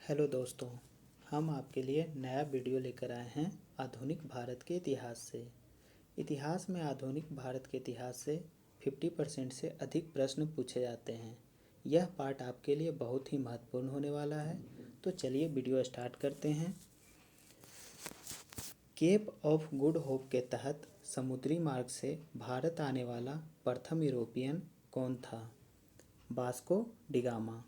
Hello दोस्तों, हम आपके लिए नया वीडियो लेकर आए हैं आधुनिक भारत के इतिहास से। इतिहास में आधुनिक भारत के इतिहास से 50% से अधिक प्रश्न पूछे जाते हैं। यह पार्ट आपके लिए बहुत ही महत्वपूर्ण होने वाला है। तो चलिए वीडियो स्टार्ट करते हैं। केप ऑफ गुड होप के तहत समुद्री मार्ग से भारत आने वाला प्रथम यूरोपियन कौन था? वास्को डिगामा,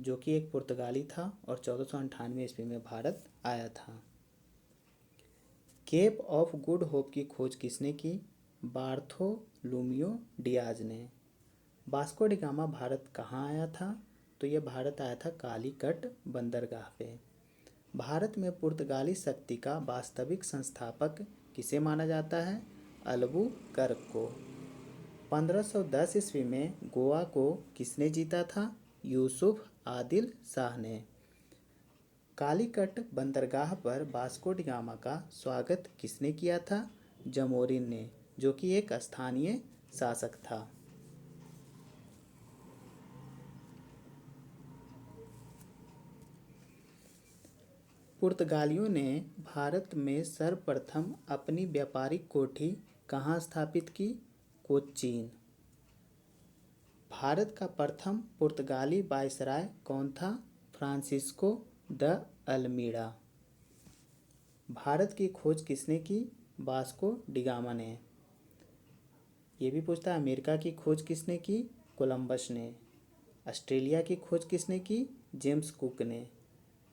जो कि एक पुर्तगाली था और 1498 ईस्वी में भारत आया था। केप ऑफ गुड होप की खोज किसने की? बार्थोलुमियो डियाज ने। वास्को डिगामा भारत कहाँ आया था? तो यह भारत आया था कालीकट बंदरगाह पे। भारत में पुर्तगाली शक्ति का वास्तविक संस्थापक किसे माना जाता है? अल्बुकर्क को। 1510 ईस्वी में गोवा को किसने जीता था? यूसुफ आदिल शाह ने। कालीकट बंदरगाह पर वास्को डिगामा का स्वागत किसने किया था? जमोरिन ने, जो कि एक स्थानीय शासक था। पुर्तगालियों ने भारत में सर्वप्रथम अपनी व्यापारिक कोठी कहाँ स्थापित की? कोचीन। भारत का प्रथम पुर्तगाली वायसराय कौन था? Francisco de Almeida. भारत की खोज किसने की? वास्को डिगामा ने। ये भी पूछता है अमेरिका की खोज किसने की? कोलंबस ने। ऑस्ट्रेलिया की खोज किसने की? जेम्स कुक ने।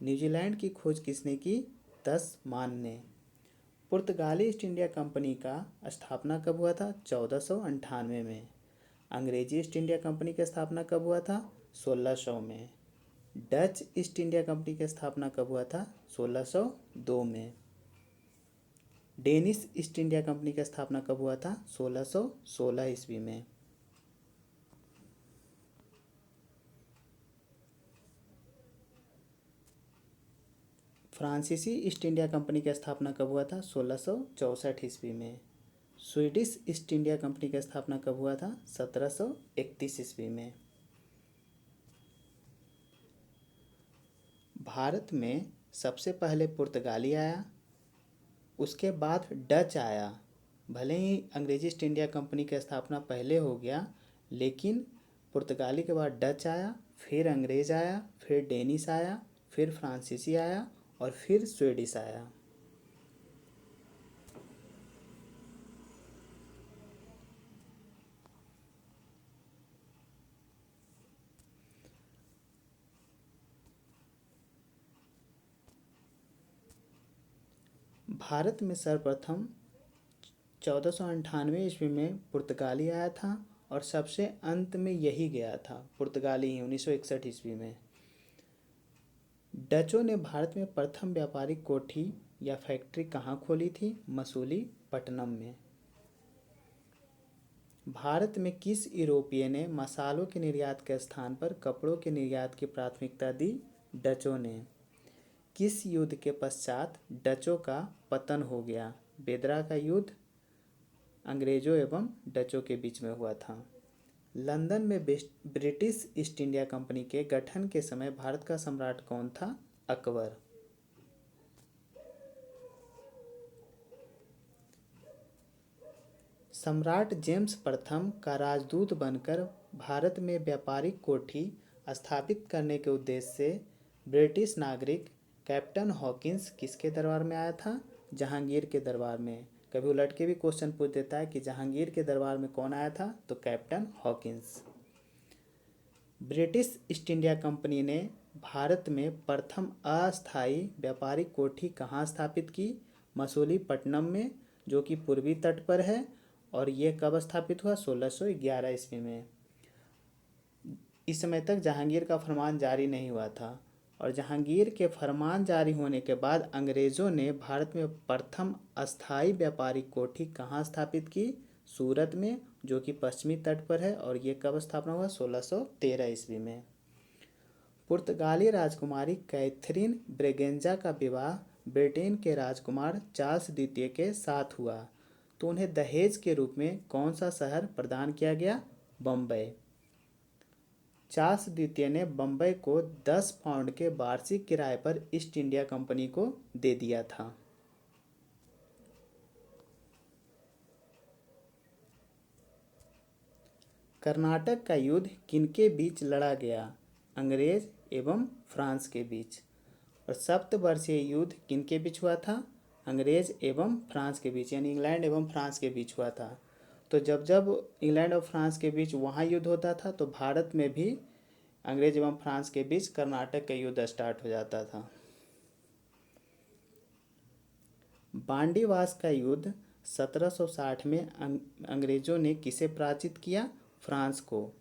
न्यूजीलैंड की खोज किसने की? तस्मान ने। पुर्तगाली ईस्ट इंडिया कंपनी का स्थापना कब हुआ था? 1498 में। अंग्रेजी ईस्ट इंडिया कंपनी की स्थापना कब हुआ था? 1600 में। डच ईस्ट इंडिया कंपनी की स्थापना कब हुआ था? 1602 में। डेनिश ईस्ट इंडिया कंपनी की स्थापना कब हुआ था? 1616 ईस्वी में। फ्रांसीसी ईस्ट इंडिया कंपनी की स्थापना कब हुआ था? 1664 ईस्वी में। स्वीडिश ईस्ट इंडिया कंपनी की स्थापना कब हुआ था? 1731 ईस्वी में। भारत में सबसे पहले पुर्तगाली आया, उसके बाद डच आया। भले ही अंग्रेजी ईस्ट इंडिया कंपनी की स्थापना पहले हो गया, लेकिन पुर्तगाली के बाद डच आया, फिर अंग्रेज़ आया, फिर डेनिश आया, फिर फ्रांसीसी आया और फिर स्वीडिश आया। भारत में सर्वप्रथम 1498 ईस्वी में पुर्तगाली आया था और सबसे अंत में यही गया था, पुर्तगाली ही 1961 ईस्वी में। डचों ने भारत में प्रथम व्यापारिक कोठी या फैक्ट्री कहाँ खोली थी? मसूलीपट्टनम में। भारत में किस यूरोपीय ने मसालों के निर्यात के स्थान पर कपड़ों के निर्यात की प्राथमिकता दी? डचों ने। किस युद्ध के पश्चात डचों का पतन हो गया? बेदरा का युद्ध अंग्रेजों एवं डचों के बीच में हुआ था। लंदन में ब्रिटिश ईस्ट इंडिया कंपनी के गठन के समय भारत का सम्राट कौन था? अकबर। सम्राट जेम्स प्रथम का राजदूत बनकर भारत में व्यापारिक कोठी स्थापित करने के उद्देश्य से ब्रिटिश नागरिक कैप्टन हॉकिंस किसके दरबार में आया था? जहांगीर के दरबार में। कभी उलट के भी क्वेश्चन पूछ देता है कि जहांगीर के दरबार में कौन आया था? तो captain Hawkins. British east India company ने भारत में प्रथम अस्थायी व्यापारिक कोठी कहाँ स्थापित की? मसूलीपट्टनम में, जो कि पूर्वी तट पर है। और ये कब स्थापित हुआ? 1611 ईस्वी में। इस समय तक जहांगीर का फरमान जारी नहीं हुआ था और जहांगीर के फरमान जारी होने के बाद अंग्रेज़ों ने भारत में प्रथम अस्थायी व्यापारिक कोठी कहाँ स्थापित की? सूरत में, जो कि पश्चिमी तट पर है। और ये कब स्थापना हुआ? 1613 ईस्वी में। पुर्तगाली राजकुमारी कैथरीन ब्रेगेंजा का विवाह ब्रिटेन के राजकुमार चार्ल्स द्वितीय के साथ हुआ, तो उन्हें दहेज के रूप में कौन सा शहर प्रदान किया गया? बम्बई। चार्ल्स द्वितीय ने बम्बई को 10 पाउंड के वार्षिक किराए पर ईस्ट इंडिया कंपनी को दे दिया था। कर्नाटक का युद्ध किनके बीच लड़ा गया? अंग्रेज एवं फ्रांस के बीच। और सप्तवर्षीय युद्ध किनके बीच हुआ था? अंग्रेज एवं फ्रांस के बीच, यानी इंग्लैंड एवं फ्रांस के बीच हुआ था। तो जब जब इंग्लैंड और फ्रांस के बीच वहाँ युद्ध होता था तो भारत में भी अंग्रेज एवं फ्रांस के बीच कर्नाटक का युद्ध स्टार्ट हो जाता था। बांडीवास का युद्ध 1760 में अंग्रेजों ने किसे पराजित किया? फ्रांस को।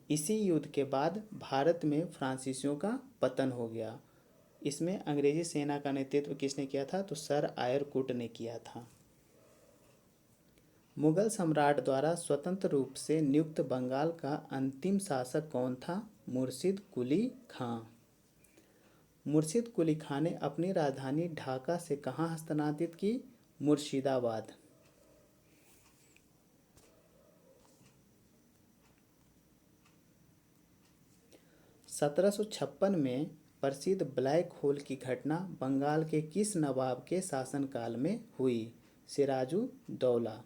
इसी युद्ध के बाद भारत में फ्रांसीसियों का पतन हो गया। इसमें अंग्रेजी सेना का नेतृत्व किसने किया था? तो सर आयरकुट ने किया था। मुगल सम्राट द्वारा स्वतंत्र रूप से नियुक्त बंगाल का अंतिम शासक कौन था? मुर्शिद कुली खां। मुर्शिद कुली खां ने अपनी राजधानी ढाका से कहाँ हस्तांतरित की? मुर्शिदाबाद। सत्रह सौ छप्पन में प्रसिद्ध ब्लैक होल की घटना बंगाल के किस नवाब के शासनकाल में हुई? सिराजुद्दौला।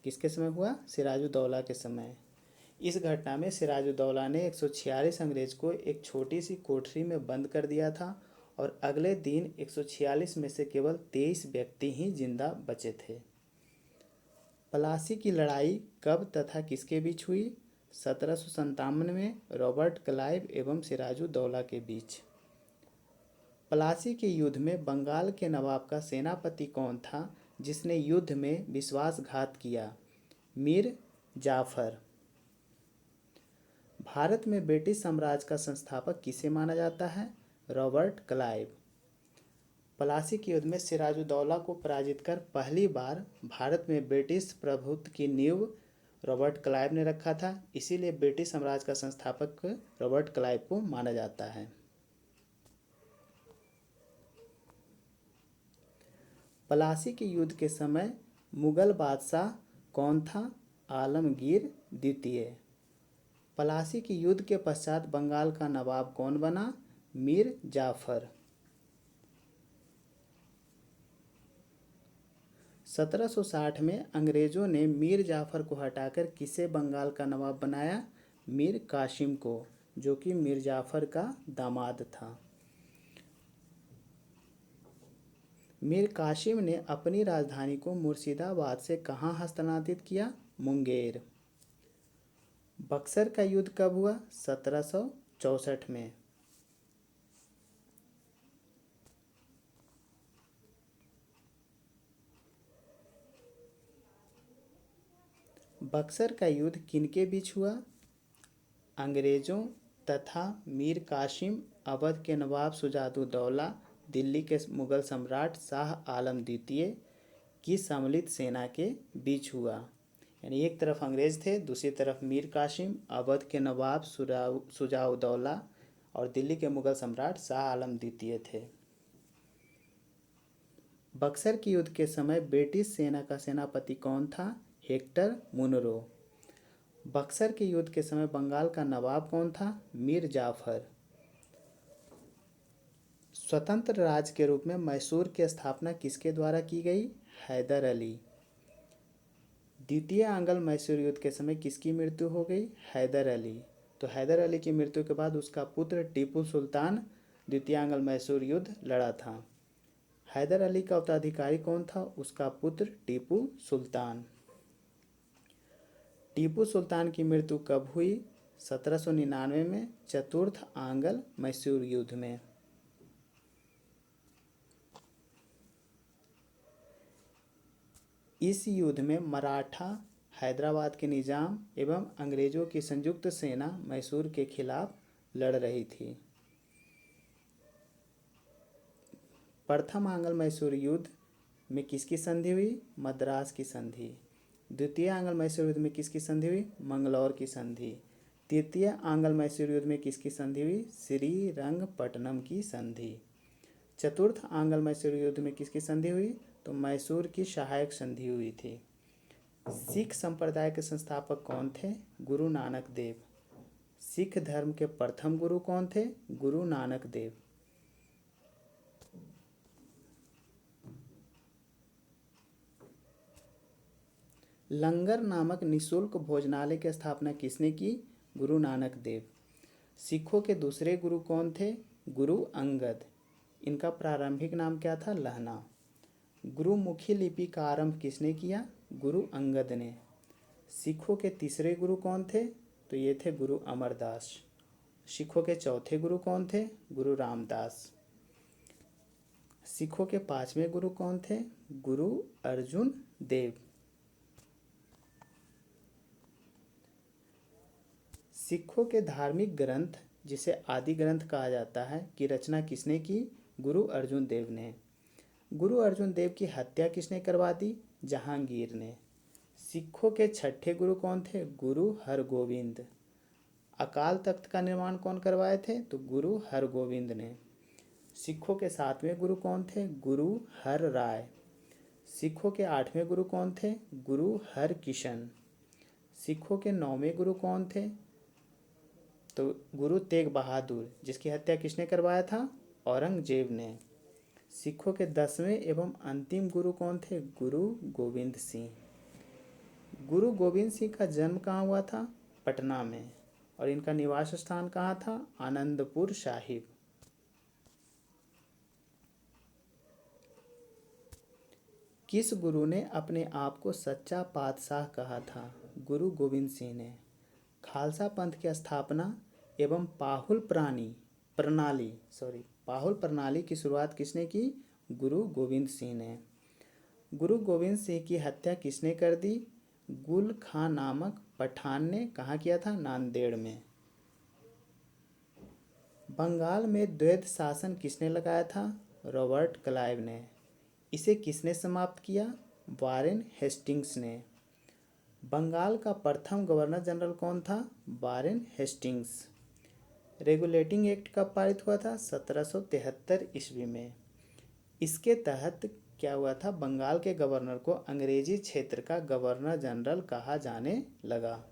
किसके समय हुआ? सिराजुद्दौला के समय। इस घटना में सिराजुद्दौला ने 146 अंग्रेज को एक छोटी सी कोठरी में बंद कर दिया था और अगले दिन 146 में से केवल 23 व्यक्ति ही जिंदा बचे थे। प्लासी की लड़ाई कब तथा किसके बीच हुई? 1757 में रॉबर्ट क्लाइव एवं सिराजुद्दौला के बीच। प्लासी के युद्ध में बंगाल के नवाब का सेनापति कौन था जिसने युद्ध में विश्वासघात किया? मीर जाफर। भारत में ब्रिटिश साम्राज्य का संस्थापक किसे माना जाता है? Robert Clive. प्लासी के युद्ध में सिराजुद्दौला को पराजित कर पहली बार भारत में ब्रिटिश प्रभुत्व की नींव रॉबर्ट क्लाइव ने रखा था, इसीलिए ब्रिटिश साम्राज्य का संस्थापक रॉबर्ट क्लाइव को माना जाता है। प्लासी के युद्ध के समय मुगल बादशाह कौन था? आलमगीर द्वितीय। प्लासी के युद्ध के पश्चात बंगाल का नवाब कौन बना? मीर जाफर। 1760 में अंग्रेजों ने मीर जाफर को हटाकर किसे बंगाल का नवाब बनाया? मीर कासिम को, जो कि मीर जाफर का दामाद था। मीर कासिम ने अपनी राजधानी को मुर्शिदाबाद से कहाँ हस्तांतरित किया? मुंगेर। बक्सर का युद्ध कब हुआ? 1764 में। बक्सर का युद्ध किनके बीच हुआ? अंग्रेजों तथा मीर कासिम, अवध के नवाब शुजाउद्दौला, दिल्ली के मुगल सम्राट शाह आलम द्वितीय की सम्मिलित सेना के बीच हुआ। यानी एक तरफ अंग्रेज थे, दूसरी तरफ मीर कासिम, अवध के नवाब शुजाउद्दौला और दिल्ली के मुगल सम्राट शाह आलम द्वितीय थे। बक्सर के युद्ध के समय ब्रिटिश सेना का सेनापति कौन था? Hector Munro. बक्सर के युद्ध के समय बंगाल का नवाब कौन था? मीर जाफर। स्वतंत्र राज्य के रूप में मैसूर की स्थापना किसके द्वारा की गई? हैदर अली। द्वितीय आंग्ल मैसूर युद्ध के समय किसकी मृत्यु हो गई? हैदर अली। तो हैदर अली की मृत्यु के बाद उसका पुत्र टीपू सुल्तान द्वितीय आंग्ल मैसूर युद्ध लड़ा था। हैदर अली का उत्तराधिकारी कौन था? उसका पुत्र टीपू सुल्तान। टीपू सुल्तान की मृत्यु कब हुई? 1799 में चतुर्थ आंग्ल मैसूर युद्ध में। इस युद्ध में मराठा, हैदराबाद के निजाम एवं अंग्रेजों की संयुक्त सेना मैसूर के खिलाफ लड़ रही थी। प्रथम आंग्ल मैसूर युद्ध में किसकी संधि हुई? मद्रास की संधि। द्वितीय आंग्ल मैसूर युद्ध में किसकी संधि हुई? मंगलौर की संधि। तृतीय आंग्ल मैसूर युद्ध में किसकी संधि हुई? श्रीरंगपट्टनम की संधि। चतुर्थ आंग्ल मैसूर युद्ध में किसकी संधि हुई? तो मैसूर की सहायक संधि हुई थी। सिख संप्रदाय के संस्थापक कौन थे? गुरु नानक देव। सिख धर्म के प्रथम गुरु कौन थे? गुरु नानक देव। लंगर नामक निःशुल्क भोजनालय की स्थापना किसने की? गुरु नानक देव। सिखों के दूसरे गुरु कौन थे? गुरु अंगद। इनका प्रारंभिक नाम क्या था? लहना। गुरुमुखी लिपि का आरंभ किसने किया? गुरु अंगद ने। सिखों के तीसरे गुरु कौन थे? तो ये थे गुरु अमरदास। सिखों के चौथे गुरु कौन थे? गुरु रामदास। सिखों के पांचवें गुरु कौन थे? गुरु अर्जुन देव। सिखों के धार्मिक ग्रंथ, जिसे आदि ग्रंथ कहा जाता है, की रचना किसने की? गुरु अर्जुन देव ने। गुरु अर्जुन देव की हत्या किसने करवा दी? जहांगीर ने। सिखों के छठे गुरु कौन थे? गुरु हरगोविंद। अकाल तख्त का निर्माण कौन करवाए थे? तो गुरु हरगोविंद ने। सिखों के सातवें गुरु कौन थे? गुरु हर राय। सिखों के आठवें गुरु कौन थे? गुरु हर किशन। सिखों के नौवें गुरु कौन थे? तो गुरु तेग बहादुर, जिसकी हत्या किसने करवाया था? औरंगजेब ने। सिखों के 10वें एवं अंतिम गुरु कौन थे? गुरु गोविंद सिंह। गुरु गोविंद सिंह का जन्म कहाँ हुआ था? पटना में। और इनका निवास स्थान कहाँ था? आनंदपुर साहिब। किस गुरु ने अपने आप को सच्चा पातशाह कहा था? गुरु गोविंद सिंह ने। खालसा पंथ की स्थापना एवं पाहुल प्रणाली की शुरुआत किसने की? गुरु गोविंद सिंह ने। गुरु गोविंद सिंह की हत्या किसने कर दी? गुल खां नामक पठान ने। कहाँ किया था? नांदेड़ में। बंगाल में द्वैध शासन किसने लगाया था? रॉबर्ट क्लाइव ने। इसे किसने समाप्त किया? वारेन हेस्टिंग्स ने। बंगाल का प्रथम गवर्नर जनरल कौन था? Warren Hastings. रेगुलेटिंग एक्ट कब पारित हुआ था? 1773 ईस्वी में। इसके तहत क्या हुआ था? बंगाल के गवर्नर को अंग्रेजी क्षेत्र का गवर्नर जनरल कहा जाने लगा।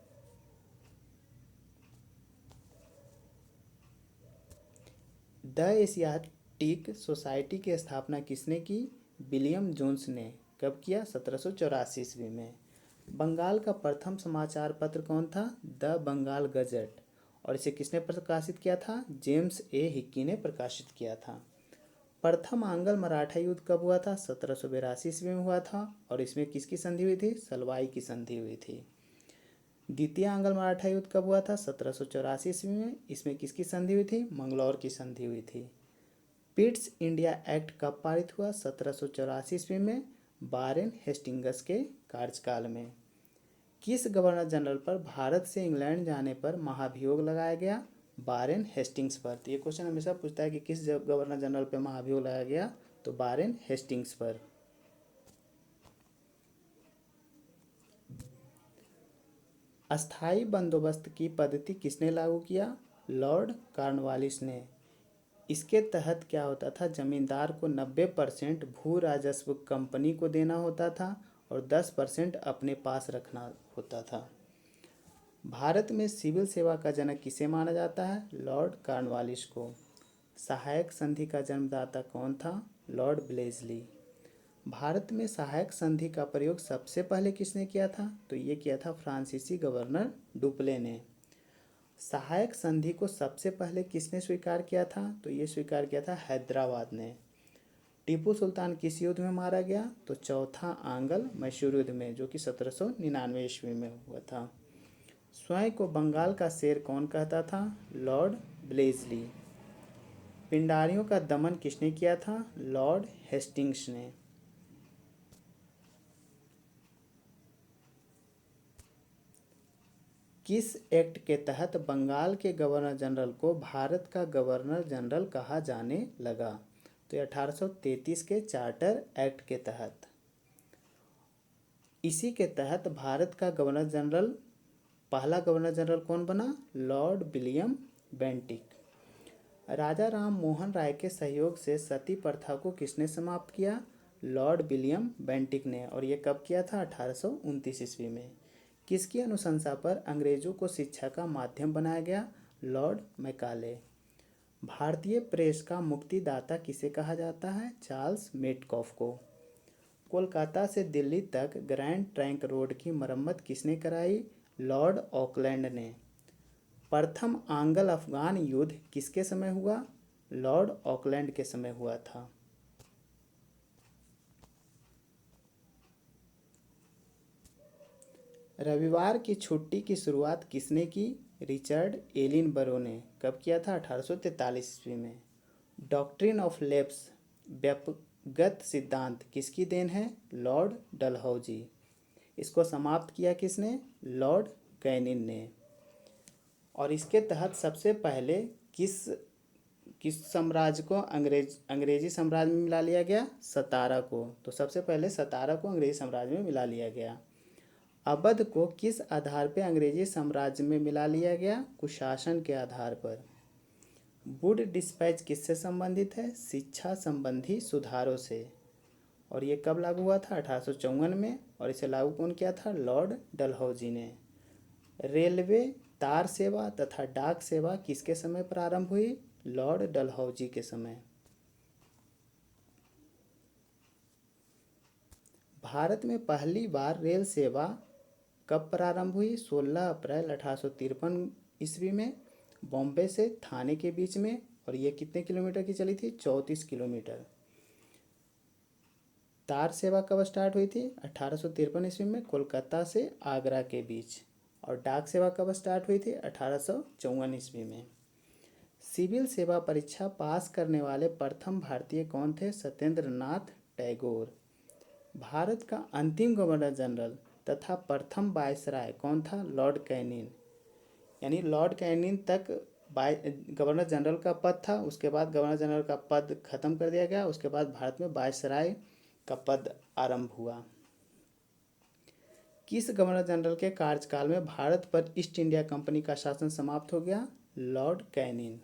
द एशियाटिक सोसाइटी की स्थापना किसने की? विलियम जोन्स ने। कब किया? 1784 ईस्वी में। बंगाल का प्रथम समाचार पत्र कौन था? The Bengal Gazette. और इसे किसने प्रकाशित किया था? जेम्स ए हिक्की ने प्रकाशित किया था। प्रथम आंग्ल मराठा युद्ध कब हुआ था? 1782 ईस्वी में हुआ था। और इसमें किसकी संधि हुई थी? सलवाई की संधि हुई थी। द्वितीय आंग्ल मराठा युद्ध कब हुआ था? 1784 ईस्वी में। इसमें किसकी संधि हुई थी? मंगलौर की संधि हुई थी। पिट्स इंडिया एक्ट कब पारित हुआ? 1784 ईस्वी में, वारेन हेस्टिंग्स के कार्यकाल में। किस गवर्नर जनरल पर भारत से इंग्लैंड जाने पर महाभियोग लगाया गया? वारेन हेस्टिंग्स पर। तो ये क्वेश्चन हमेशा पूछता है कि किस गवर्नर जनरल पर महाभियोग लगाया गया? तो वारेन हेस्टिंग्स पर। अस्थाई बंदोबस्त की पद्धति किसने लागू किया? लॉर्ड कॉर्नवालिस ने। इसके तहत क्या होता था? जमींदार को 90% भू राजस्व कंपनी को देना होता था और 10% अपने पास रखना होता था। भारत में सिविल सेवा का जनक किसे माना जाता है? लॉर्ड कॉर्नवालिस को। सहायक संधि का जन्मदाता कौन था? लॉर्ड ब्लेजली। भारत में सहायक संधि का प्रयोग सबसे पहले किसने किया था? तो ये किया था फ्रांसीसी गवर्नर डुप्ले ने। सहायक संधि को सबसे पहले किसने स्वीकार किया था? तो ये स्वीकार किया था हैदराबाद ने। टीपू सुल्तान किस युद्ध में मारा गया? तो चौथा आंग्ल मैसूर युद्ध में, जो कि 1799 ईस्वी में हुआ था। स्वयं को बंगाल का शेर कौन कहता था? लॉर्ड ब्लेजली। पिंडारियों का दमन किसने किया था? लॉर्ड हेस्टिंग्स ने। किस एक्ट के तहत बंगाल के गवर्नर जनरल को भारत का गवर्नर जनरल कहा जाने लगा? तो 1833 के चार्टर एक्ट के तहत। इसी के तहत भारत का गवर्नर जनरल, पहला गवर्नर जनरल कौन बना? Lord William Bentinck. Raja Ram Mohan Roy के सहयोग से सती प्रथा को किसने समाप्त किया? लॉर्ड विलियम बेंटिक ने। और ये कब किया था? 1829 ईस्वी में। किसकी अनुशंसा पर अंग्रेजों को शिक्षा का माध्यम बनाया गया? Lord Macaulay. भारतीय प्रेस का मुक्तिदाता किसे कहा जाता है? चार्ल्स मेटकॉफ को। कोलकाता से दिल्ली तक ग्रैंड ट्रंक रोड की मरम्मत किसने कराई? लॉर्ड ऑकलैंड ने। प्रथम आंग्ल अफगान युद्ध किसके समय हुआ? लॉर्ड ऑकलैंड के समय हुआ था। रविवार की छुट्टी की शुरुआत किसने की? रिचर्ड एलिन बरो ने। कब किया था? 1843 ईस्वी में। डॉक्ट्रिन ऑफ लेप्स व्यपगत सिद्धांत किसकी देन है? लॉर्ड डलहौजी। इसको समाप्त किया किसने? लॉर्ड कैनिन ने। और इसके तहत सबसे पहले किस किस साम्राज्य को अंग्रेजी साम्राज्य में मिला लिया गया? सतारा को। तो सबसे पहले सतारा को अंग्रेजी साम्राज्य में मिला लिया गया। अवध को किस आधार पर अंग्रेजी साम्राज्य में मिला लिया गया? कुशासन के आधार पर। वुड डिस्पैच किससे संबंधित है? शिक्षा संबंधी सुधारों से। और ये कब लागू हुआ था? 1854 में। और इसे लागू कौन किया था? लॉर्ड डलहौजी ने। रेलवे, तार सेवा तथा डाक सेवा किसके समय प्रारंभ हुई? लॉर्ड डलहौजी के समय। भारत में पहली बार रेल सेवा कब प्रारंभ हुई? 16 अप्रैल 1853 ईस्वी में, बॉम्बे से थाने के बीच में। और ये कितने किलोमीटर की चली थी? 34 किलोमीटर। तार सेवा कब स्टार्ट हुई थी? 1853 ईस्वी में, कोलकाता से आगरा के बीच। और डाक सेवा कब स्टार्ट हुई थी? 1854 ईस्वी में। सिविल सेवा परीक्षा पास करने वाले प्रथम भारतीय कौन थे? सत्येंद्र नाथ टैगोर। भारत का अंतिम गवर्नर जनरल तथा प्रथम वायसराय कौन था? Lord Canning. यानी लॉर्ड कैनिन तक गवर्नर जनरल का पद था। उसके बाद गवर्नर जनरल का पद खत्म कर दिया गया। उसके बाद भारत में वायसराय का पद आरंभ हुआ। किस गवर्नर जनरल के कार्यकाल में भारत पर ईस्ट इंडिया कंपनी का शासन समाप्त हो गया? Lord Canning.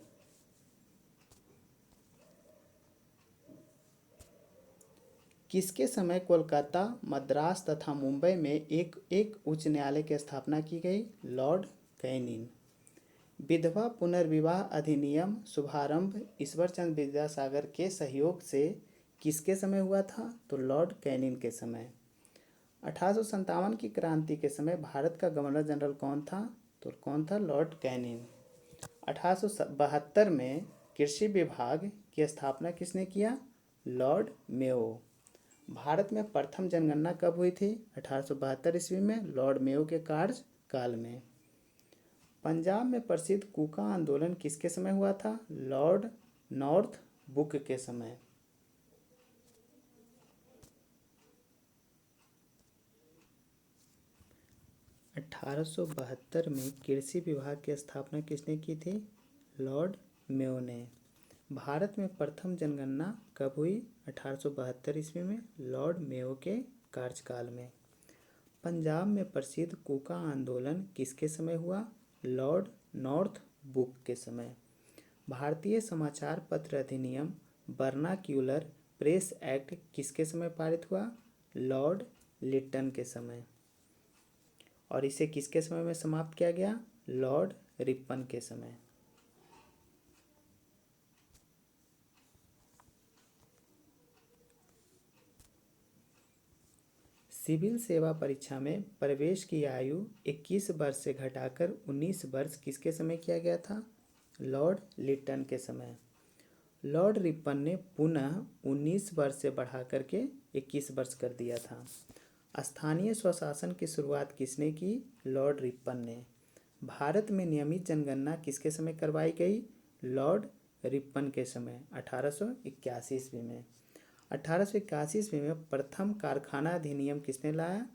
किसके समय कोलकाता, मद्रास तथा मुंबई में एक एक उच्च न्यायालय की स्थापना की गई? Lord Canning. विधवा पुनर्विवाह अधिनियम शुभारंभ ईश्वर चंद्र विद्यासागर के सहयोग से किसके समय हुआ था? तो लॉर्ड कैनिन के समय। 1857 की क्रांति के समय भारत का गवर्नर जनरल कौन था? तो कौन था? Lord canine. 1872 में कृषि विभाग की स्थापना किसने किया? Lord Mayo. भारत में प्रथम जनगणना कब हुई थी? 1872 ईस्वी में, लॉर्ड मेयो के कार्यकाल में। पंजाब में प्रसिद्ध कूका आंदोलन किसके समय हुआ था? लॉर्ड नॉर्थ बुक के समय। अठारह में कृषि विभाग की स्थापना किसने की थी? लॉर्ड मेयो ने। भारत में प्रथम जनगणना कब हुई? 1872 ईस्वी में, लॉर्ड मेयो के कार्यकाल में। पंजाब में प्रसिद्ध कूका आंदोलन किसके समय हुआ? लॉर्ड नॉर्थ बुक के समय। भारतीय समाचार पत्र अधिनियम वर्नाक्यूलर प्रेस एक्ट किसके समय पारित हुआ? लॉर्ड लिट्टन के समय। और इसे किसके समय में समाप्त किया गया? लॉर्ड रिपन के समय। सिविल सेवा परीक्षा में प्रवेश की आयु 21 वर्ष से घटाकर 19 वर्ष किसके समय किया गया था? लॉर्ड लिट्टन के समय। लॉर्ड रिपन ने पुनः 19 वर्ष से बढ़ा करके 21 वर्ष कर दिया था। स्थानीय स्वशासन की शुरुआत किसने की? लॉर्ड रिपन ने। भारत में नियमित जनगणना किसके समय करवाई गई? लॉर्ड रिपन के समय, 1881 ईस्वी में। 1881 ईस्वी में प्रथम कारखाना अधिनियम किसने लाया?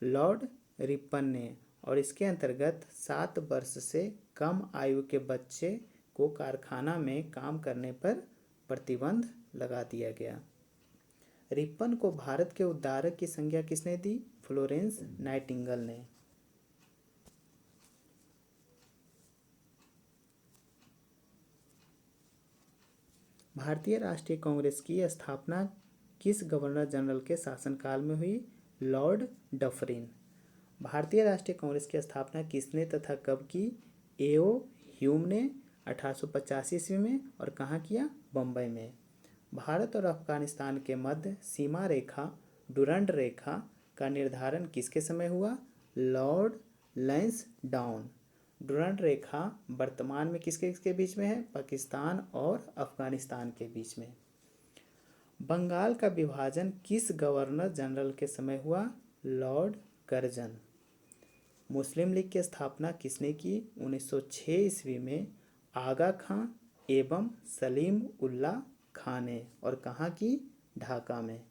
लॉर्ड रिपन ने। और इसके अंतर्गत 7 वर्ष से कम आयु के बच्चे को कारखाना में काम करने पर प्रतिबंध लगा दिया गया। रिपन को भारत के उद्धारक की संज्ञा किसने दी? फ्लोरेंस नाइटिंगेल ने। भारतीय राष्ट्रीय कांग्रेस की स्थापना किस गवर्नर जनरल के शासनकाल में हुई? Lord Dufferin. भारतीय राष्ट्रीय कांग्रेस की स्थापना किसने तथा कब की? एओ ह्यूम ने 1885 ईस्वी में। और कहाँ किया? बम्बई में। भारत और अफगानिस्तान के मध्य सीमा रेखा डुरंड रेखा का निर्धारण किसके समय हुआ? लॉर्ड लैंसडाउन। डुरंड रेखा वर्तमान में किसके किसके बीच में है? पाकिस्तान और अफगानिस्तान के बीच में। बंगाल का विभाजन किस गवर्नर जनरल के समय हुआ? Lord Curzon. मुस्लिम लीग की स्थापना किसने की? 1906 ईस्वी में आगा खां एवं सलीम उल्लाह खां ने। और कहाँ की? ढाका में।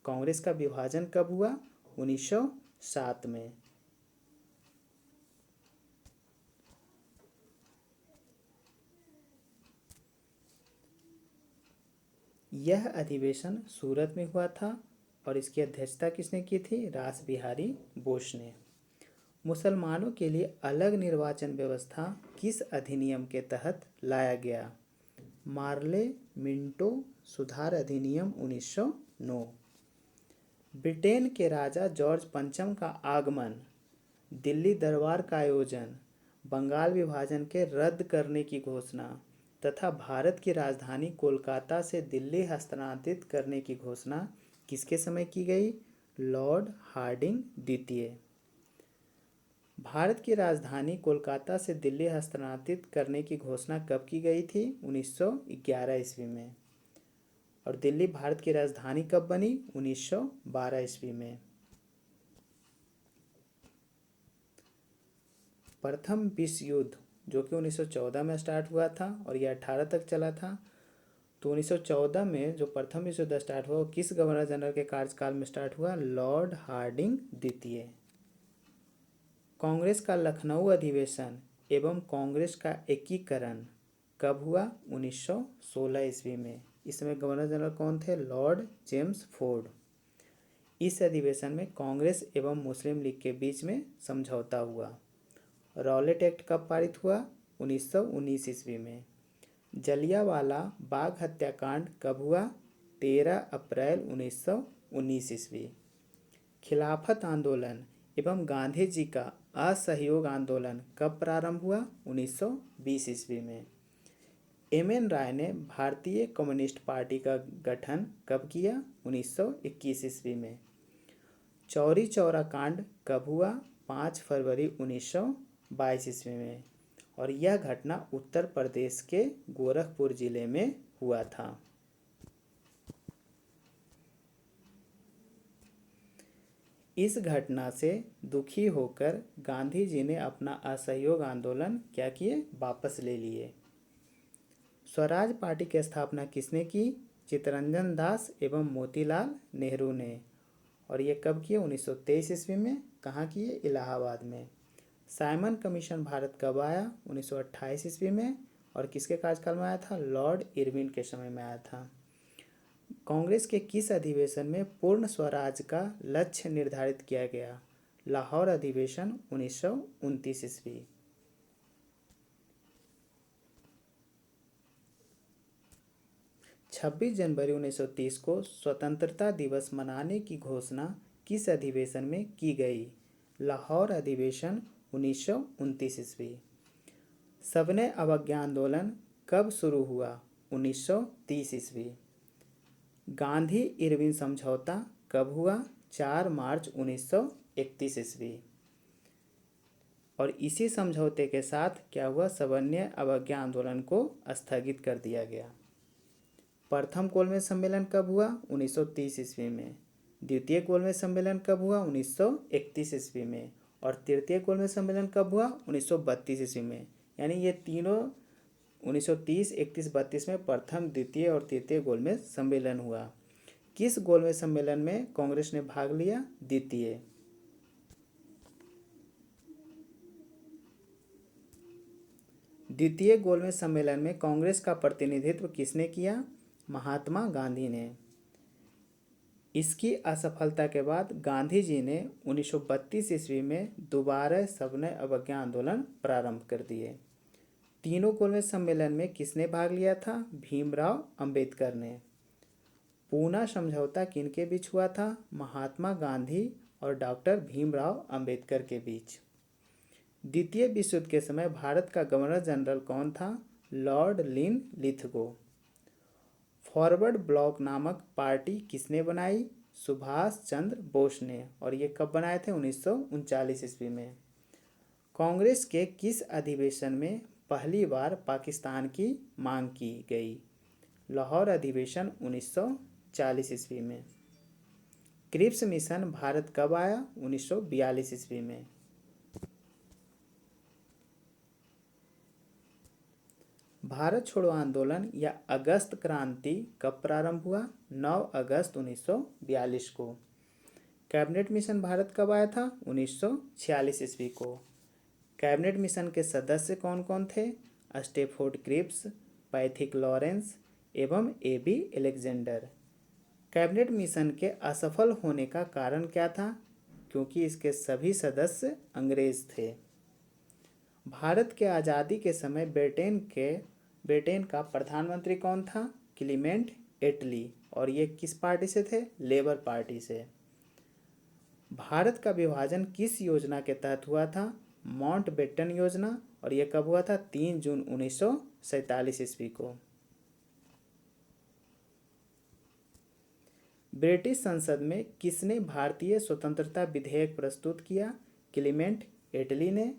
कांग्रेस का विभाजन कब हुआ? 1907 में। यह अधिवेशन सूरत में हुआ था और इसकी अध्यक्षता किसने की थी? रास बिहारी बोस ने। मुसलमानों के लिए अलग निर्वाचन व्यवस्था किस अधिनियम के तहत लाया गया? मार्ले मिंटो सुधार अधिनियम 1909। ब्रिटेन के राजा जॉर्ज पंचम का आगमन, दिल्ली दरबार का आयोजन, बंगाल विभाजन के रद्द करने की घोषणा तथा भारत की राजधानी कोलकाता से दिल्ली हस्तांतरित करने की घोषणा किसके समय की गई? लॉर्ड हार्डिंग द्वितीय। भारत की राजधानी कोलकाता से दिल्ली हस्तांतरित करने की घोषणा कब की गई थी? 1911 ईस्वी में। और दिल्ली भारत की राजधानी कब बनी? 1912 ईस्वी में। प्रथम विश्व युद्ध जो कि 1914 में स्टार्ट हुआ था और यह 18 तक चला था। तो 1914 में जो प्रथम विश्व युद्ध स्टार्ट हुआ वो किस गवर्नर जनरल के कार्यकाल में स्टार्ट हुआ? लॉर्ड हार्डिंग द्वितीय। कांग्रेस का लखनऊ अधिवेशन एवं कांग्रेस का एकीकरण कब हुआ? 1916 ईस्वी में। इस समय गवर्नर जनरल कौन थे? Lord James Ford. इस अधिवेशन में कांग्रेस एवं मुस्लिम लीग के बीच में समझौता हुआ। रॉलेट एक्ट कब पारित हुआ? 1919 ईस्वी में। जलियांवाला बाग हत्याकांड कब हुआ? 13 अप्रैल 1919 ईस्वी। खिलाफत आंदोलन एवं गांधी जी का असहयोग आंदोलन कब प्रारंभ हुआ? 1920 ईस्वी में। एम.एन. राय ने भारतीय कम्युनिस्ट पार्टी का गठन कब किया? 1921 ईस्वी में। चौरी चौरा कांड कब हुआ? 5 फरवरी 1922 ईस्वी में। और यह घटना उत्तर प्रदेश के गोरखपुर जिले में हुआ था। इस घटना से दुखी होकर गांधी जी ने अपना असहयोग आंदोलन क्या किए? वापस ले लिए। स्वराज पार्टी की स्थापना किसने की? चित्तरंजन दास एवं मोतीलाल नेहरू ने। और ये कब किए? 1923 ईस्वी में। कहाँ किए? इलाहाबाद में। साइमन कमीशन भारत कब आया? 1928 ईस्वी में। और किसके कार्यकाल में आया था? लॉर्ड इरविन के समय में आया था। कांग्रेस के किस अधिवेशन में पूर्ण स्वराज का लक्ष्य निर्धारित किया गया? लाहौर अधिवेशन 1929 ईस्वी। 26 जनवरी 1930 को स्वतंत्रता दिवस मनाने की घोषणा किस अधिवेशन में की गई? लाहौर अधिवेशन 1929 ईस्वी। सविनय अवज्ञा आंदोलन कब शुरू हुआ? 1930 ईस्वी। गांधी इरविन समझौता कब हुआ? 4 मार्च 1931 ईस्वी। और इसी समझौते के साथ क्या हुआ? सविनय अवज्ञा आंदोलन को स्थगित कर दिया गया। प्रथम गोलमेज सम्मेलन कब हुआ? 1930 ईस्वी में। द्वितीय गोलमेज सम्मेलन कब हुआ? 1931 ईस्वी में। और तृतीय गोलमेज सम्मेलन कब हुआ? 1932 ईस्वी में। यानी ये तीनों 1930, 31, 32 में प्रथम, द्वितीय और तृतीय गोलमेज सम्मेलन हुआ। किस गोलमेज सम्मेलन में कांग्रेस ने भाग लिया? द्वितीय। द्वितीय गोलमेज सम्मेलन में कांग्रेस का प्रतिनिधित्व किसने किया? महात्मा गांधी ने। इसकी असफलता के बाद गांधी जी ने 1932 ईस्वी में दोबारा सविनय अवज्ञा आंदोलन प्रारंभ कर दिए। तीनों गोलमेज सम्मेलन में किसने भाग लिया था? भीमराव अंबेडकर ने। पूना समझौता किनके बीच हुआ था? महात्मा गांधी और डॉक्टर भीमराव अंबेडकर के बीच। द्वितीय विश्व युद्ध के समय भारत का गवर्नर जनरल कौन था? Lord Linlithgow. फॉरवर्ड ब्लॉक नामक पार्टी किसने बनाई? सुभाष चंद्र बोस ने। और ये कब बनाए थे? 1939 ईस्वी में। कांग्रेस के किस अधिवेशन में पहली बार पाकिस्तान की मांग की गई? लाहौर अधिवेशन 1940 ईस्वी में। क्रिप्स मिशन भारत कब आया? 1942 ईस्वी में। भारत छोड़ो आंदोलन या अगस्त क्रांति कब प्रारंभ हुआ? 9 अगस्त 1942 को। कैबिनेट मिशन भारत कब आया था? 1946 ईस्वी को। कैबिनेट मिशन के सदस्य कौन कौन थे? स्टेफोर्ड क्रिप्स, पैथिक लॉरेंस एवं ए.बी. अलेक्जेंडर। कैबिनेट मिशन के असफल होने का कारण क्या था? क्योंकि इसके सभी सदस्य अंग्रेज थे। भारत के आज़ादी के समय ब्रिटेन का प्रधानमंत्री कौन था? क्लीमेंट एटली। और ये किस पार्टी से थे? लेबर पार्टी से। भारत का विभाजन किस योजना के तहत हुआ था? माउंटबेटन योजना। और यह कब हुआ था? 3 जून 1947 ईस्वी को। ब्रिटिश संसद में किसने भारतीय स्वतंत्रता विधेयक प्रस्तुत किया? क्लीमेंट एटली ने।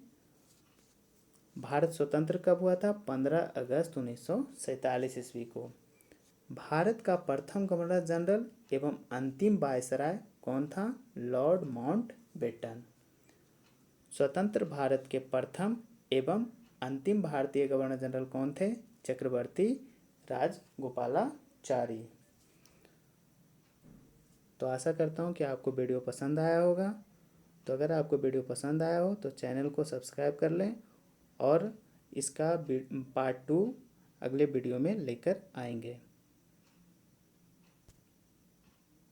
भारत स्वतंत्र कब हुआ था? 15 अगस्त 1947 ईस्वी को। भारत का प्रथम गवर्नर जनरल एवं अंतिम वायसराय कौन था? Lord Mountbatten. स्वतंत्र भारत के प्रथम एवं अंतिम भारतीय गवर्नर जनरल कौन थे? चक्रवर्ती राजगोपालाचारी। तो आशा करता हूँ कि आपको वीडियो पसंद आया होगा। तो अगर आपको वीडियो पसंद आया हो तो चैनल को सब्सक्राइब कर लें और इसका पार्ट 2 अगले वीडियो में लेकर आएंगे।